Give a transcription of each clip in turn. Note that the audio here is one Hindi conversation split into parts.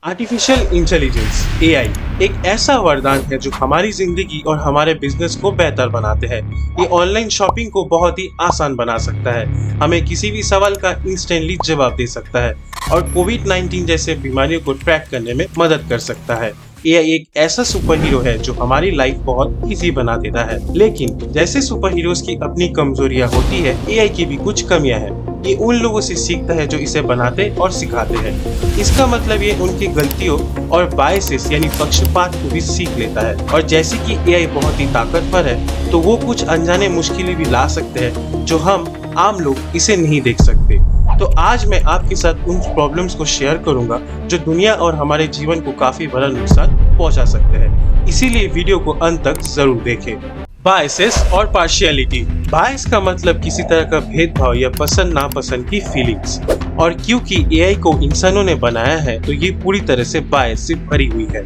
आर्टिफिशियल इंटेलिजेंस एआई एक ऐसा वरदान है जो हमारी जिंदगी और हमारे बिजनेस को बेहतर बनाते हैं। ये ऑनलाइन शॉपिंग को बहुत ही आसान बना सकता है, हमें किसी भी सवाल का इंस्टेंटली जवाब दे सकता है और कोविड-19 जैसे बीमारियों को ट्रैक करने में मदद कर सकता है। एआई एक ऐसा सुपर हीरो है जो हमारी लाइफ बहुत इजी बना देता है, लेकिन जैसे सुपर हीरोज की अपनी कमजोरियां होती है, एआई की भी कुछ कमियां हैं। ये उन लोगों से सीखता है जो इसे बनाते और सिखाते हैं। इसका मतलब ये उनकी गलतियों और बायसेस यानी पक्षपात को भी सीख लेता है। और जैसे कि एआई बहुत ही ताकतवर है, तो वो कुछ अनजाने मुश्किलें भी ला सकते हैं जो हम आम लोग इसे नहीं देख सकते। तो आज मैं आपके साथ उन प्रॉब्लम्स को शेयर करूंगा जो दुनिया और हमारे जीवन को काफी बड़ा नुकसान पहुंचा सकते हैं। इसीलिए वीडियो को अंत तक जरूर देखें। बायसेस और पार्शियलिटी। बायस का मतलब किसी तरह का भेदभाव या पसंद नापसंद की फीलिंग्स, और क्योंकि एआई को इंसानों ने बनाया है तो ये पूरी तरह से बायस से भरी हुई है।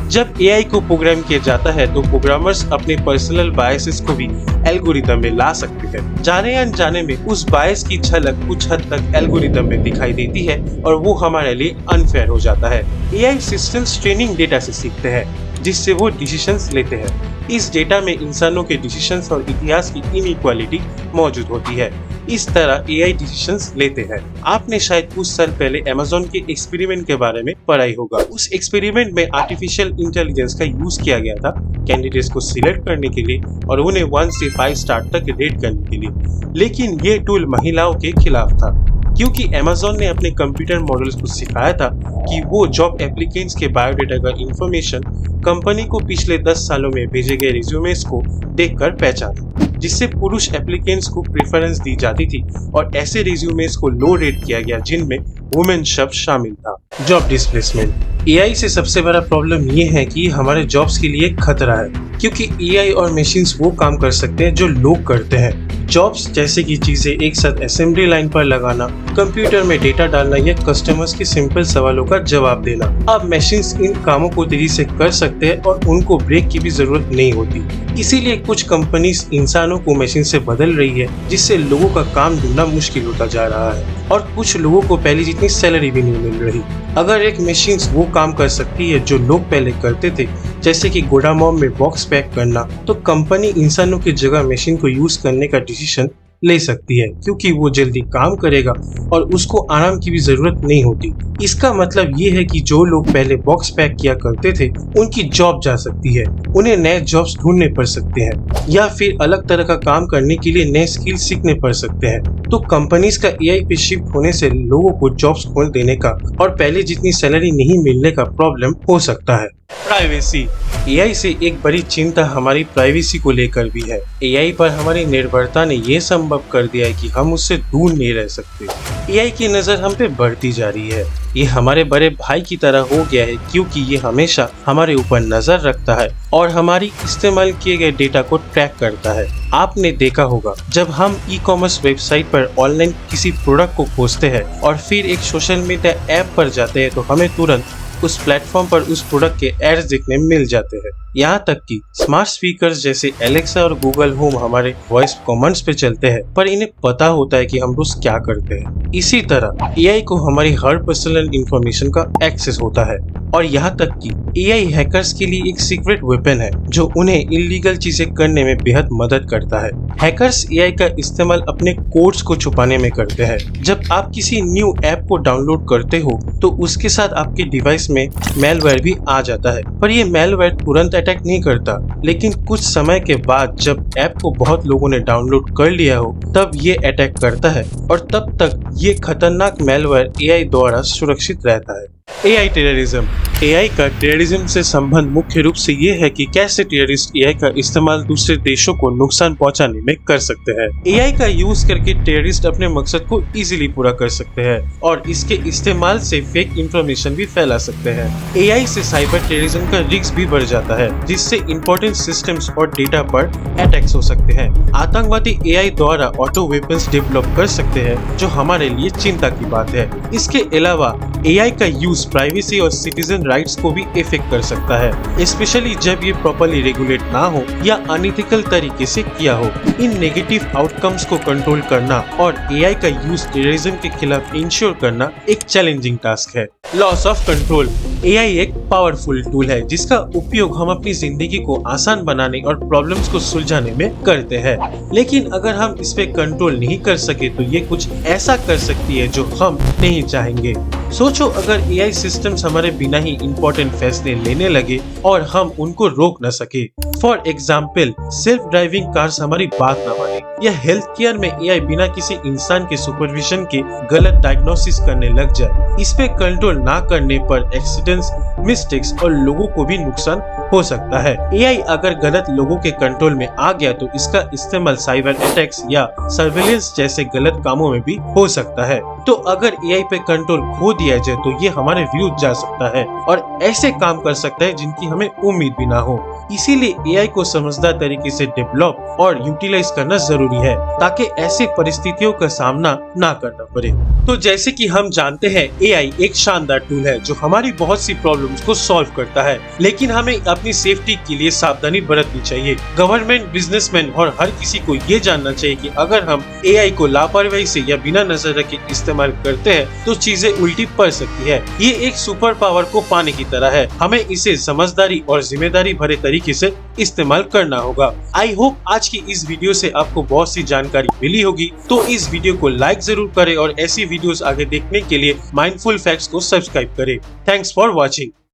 जब एआई को प्रोग्राम किया जाता है तो प्रोग्रामर्स अपने पर्सनल बायसेस को भी एल्गोरिदम में ला सकते हैं। जाने अनजाने में उस बायस की झलक कुछ हद तक एल्गोरिदम में दिखाई देती है और वो हमारे लिए अनफेयर हो जाता है। एआई सिस्टम्स ट्रेनिंग डेटा से सीखते हैं जिससे वो डिसीजंस लेते हैं। इस डेटा में इंसानों के डिसीजंस और इतिहास की इनइक्वालिटी मौजूद होती है। इस तरह एआई डिसीजंस लेते हैं। आपने शायद कुछ साल पहले अमेज़न के एक्सपेरिमेंट के बारे में पढ़ा ही होगा। उस एक्सपेरिमेंट में आर्टिफिशियल इंटेलिजेंस का यूज किया गया था कैंडिडेट्स को सिलेक्ट करने के लिए और उन्हें 1 से 5 स्टार तक रेट करने के लिए। लेकिन ये टूल महिलाओं के खिलाफ था, क्योंकि अमेज़न ने अपने कंप्यूटर मॉडल्स को सिखाया था कि वो जॉब एप्लीकेंट्स के बायोडाटा का इंफॉर्मेशन कंपनी को पिछले 10 सालों में भेजे गए रिज्यूमेस को देखकर पहचाना, जिससे पुरुष एप्लीकेंट्स को प्रेफरेंस दी जाती थी और ऐसे रिज्यूमेस को लो रेट किया गया जिनमें वुमेन शब्द शामिल था। Job displacement. एआई से सबसे बड़ा प्रॉब्लम ये है कि हमारे जॉब्स के लिए खतरा है, क्योंकि एआई और मशीन्स वो काम कर सकते हैं जो लोग करते हैं। जॉब्स जैसे कि चीजें एक साथ असेंबली लाइन पर लगाना, कंप्यूटर में डेटा डालना या कस्टमर्स के सिंपल सवालों का जवाब देना, अब मशीन्स इन कामों को तेजी से कर सकते हैं और उनको ब्रेक की भी जरूरत नहीं होती। इसीलिए कुछ कंपनीज इंसानों को मशीन से बदल रही है, जिससे लोगों का काम ढूंढना मुश्किल होता जा रहा है और कुछ लोगों को पहले जितनी सैलरी भी नहीं मिल रही। अगर एक मशीन वो काम कर सकती है जो लोग पहले करते थे, जैसे कि गोडामों में बॉक्स पैक करना, तो कंपनी इंसानों की जगह मशीन को यूज करने का डिसीजन ले सकती है, क्योंकि वो जल्दी काम करेगा और उसको आराम की भी जरूरत नहीं होती। इसका मतलब ये है कि जो लोग पहले बॉक्स पैक किया करते थे उनकी जॉब जा सकती है, उन्हें नए जॉब्स ढूंढने पड़ सकते हैं या फिर अलग तरह का काम करने के लिए नए स्किल सीखने पड़ सकते हैं। तो कंपनीज का एआई पे शिफ्ट होने से लोगों को जॉब्स खोल देने का और पहले जितनी सैलरी नहीं मिलने का प्रॉब्लम हो सकता है। प्राइवेसी। एआई से एक बड़ी चिंता हमारी प्राइवेसी को लेकर भी है। एआई पर हमारी निर्भरता ने ये संभव कर दिया है कि हम उससे दूर नहीं रह सकते। एआई की नजर हम पे बढ़ती जा रही है। ये हमारे बड़े भाई की तरह हो गया है, क्योंकि ये हमेशा हमारे ऊपर नजर रखता है और हमारी इस्तेमाल किए गए डेटा को ट्रैक करता है। आपने देखा होगा, जब हम ई-कॉमर्स वेबसाइट पर ऑनलाइन किसी प्रोडक्ट को खोजते हैं और फिर एक सोशल मीडिया ऐप पर जाते हैं, तो हमें तुरंत उस प्लेटफॉर्म पर उस प्रोडक्ट के एड्स देखने मिल जाते हैं। यहाँ तक कि स्मार्ट स्पीकर्स जैसे एलेक्सा और गूगल होम हमारे वॉइस कमांड्स पे चलते हैं, पर इन्हें पता होता है कि हम रोज क्या करते हैं। इसी तरह एआई को हमारी हर पर्सनल इंफॉर्मेशन का एक्सेस होता है, और यहाँ तक कि एआई हैकर्स के लिए एक सीक्रेट वेपन है जो उन्हें इलीगल चीजें करने में बेहद मदद करता है। हैकर्स एआई का इस्तेमाल अपने कोड्स को छुपाने में करते हैं। जब आप किसी न्यू ऐप को डाउनलोड करते हो तो उसके साथ आपके डिवाइस में मैलवेयर भी आ जाता है, पर ये मैलवेयर तुरंत अटैक नहीं करता, लेकिन कुछ समय के बाद जब ऐप को बहुत लोगों ने डाउनलोड कर लिया हो तब ये अटैक करता है, और तब तक ये खतरनाक मैलवेयर एआई द्वारा सुरक्षित रहता है। AI terrorism. एआई का टेररिज्म से संबंध मुख्य रूप से ये है कि कैसे टेररिस्ट एआई का इस्तेमाल दूसरे देशों को नुकसान पहुंचाने में कर सकते हैं। एआई का यूज करके टेररिस्ट अपने मकसद को इजीली पूरा कर सकते हैं और इसके इस्तेमाल से फेक इंफॉर्मेशन भी फैला सकते हैं। एआई से साइबर टेररिज्म का रिस्क भी बढ़ जाता है, जिससे इंपॉर्टेंट सिस्टम्स और डेटा पर अटैक्स हो सकते हैं। आतंकवादी एआई द्वारा ऑटो वेपन्स डेवलप कर सकते हैं, जो हमारे लिए चिंता की बात है। इसके अलावा एआई का यूज प्राइवेसी और सिटीजन राइट्स को भी इफेक्ट कर सकता है, स्पेशली जब ये प्रॉपर्ली रेगुलेट ना हो या अनइथिकल तरीके से किया हो। इन नेगेटिव आउटकम्स को कंट्रोल करना और एआई का यूज टेररिज्म के खिलाफ इंश्योर करना एक चैलेंजिंग टास्क है। Loss of control. एआई एक पावरफुल टूल है जिसका उपयोग हम अपनी जिंदगी को आसान बनाने और प्रॉब्लम्स को सुलझाने में करते हैं। लेकिन अगर हम इस पे कंट्रोल नहीं कर सके तो ये कुछ ऐसा कर सकती है जो हम नहीं चाहेंगे। सोचो अगर एआई सिस्टम्स हमारे बिना ही इम्पोर्टेंट फैसले लेने लगे और हम उनको रोक न सके। For example, self driving cars हमारी बात न माने या हेल्थ केयर में एआई बिना किसी इंसान के सुपरविजन के गलत डायग्नोसिस करने लग जाए। इस पे कंट्रोल ना करने पर एक्सीडेंट्स, मिस्टेक्स और लोगों को भी नुकसान हो सकता है। एआई अगर गलत लोगों के कंट्रोल में आ गया तो इसका इस्तेमाल साइबर अटैक्स या सर्विलेंस जैसे गलत कामों में भी हो सकता है। तो अगर एआई पे कंट्रोल खो दिया जाए तो ये हमारे विरुद्ध जा सकता है और ऐसे काम कर सकता है जिनकी हमें उम्मीद भी ना हो। इसीलिए एआई को समझदार तरीके से डेवलप और यूटिलाइज करना जरूरी है ताकि ऐसे परिस्थितियों का सामना ना करना पड़े। तो जैसे कि हम जानते हैं, एआई एक शानदार टूल है जो हमारी बहुत सी प्रॉब्लम्स को सॉल्व करता है, लेकिन हमें अपनी सेफ्टी के लिए सावधानी बरतनी चाहिए। गवर्नमेंट, बिजनेसमैन और हर किसी को ये जानना चाहिए कि अगर हम एआई को लापरवाही से या बिना नजर रखे इस्तेमाल करते हैं तो चीजें उल्टी पड़ सकती है। ये एक सुपर पावर को पाने की तरह है, हमें इसे समझदारी और जिम्मेदारी भरे तरीके से इस्तेमाल करना होगा। आई होप आज की इस वीडियो से आपको बहुत सी जानकारी मिली होगी। तो इस वीडियो को लाइक जरूर करें और ऐसी वीडियोस आगे देखने के लिए माइंडफुल फैक्ट्स को सब्सक्राइब करें। Thanks for watching.